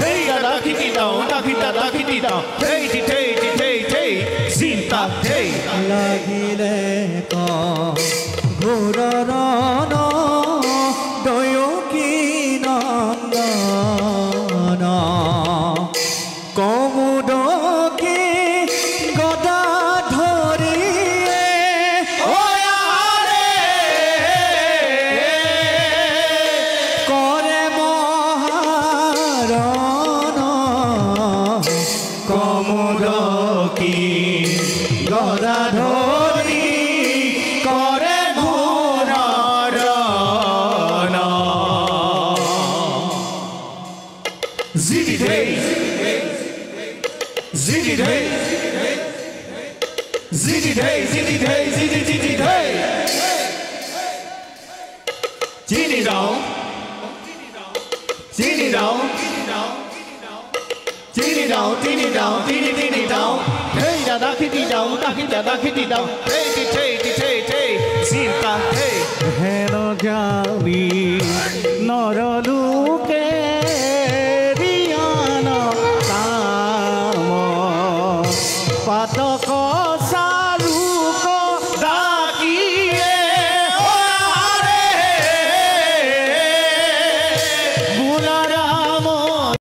hey da kiti down da kiti down hey hey zinta hey লাগিলে ক ঘোররণ দয়কি নন্দন কমুদকে গদা ধরিয়ে করে মহারণ কমুদকি গদা ধরি করে ঘোররণ জিদি ধেই জিদি ধেই জিদি ধেই জিদি ধেই জিদি ধেই জিদি দাও জিদি দাও Tini down, tini down, tini down. Hey, da kiti down, da kiti down. Hey, zinta, hey. হেন জানি নরলু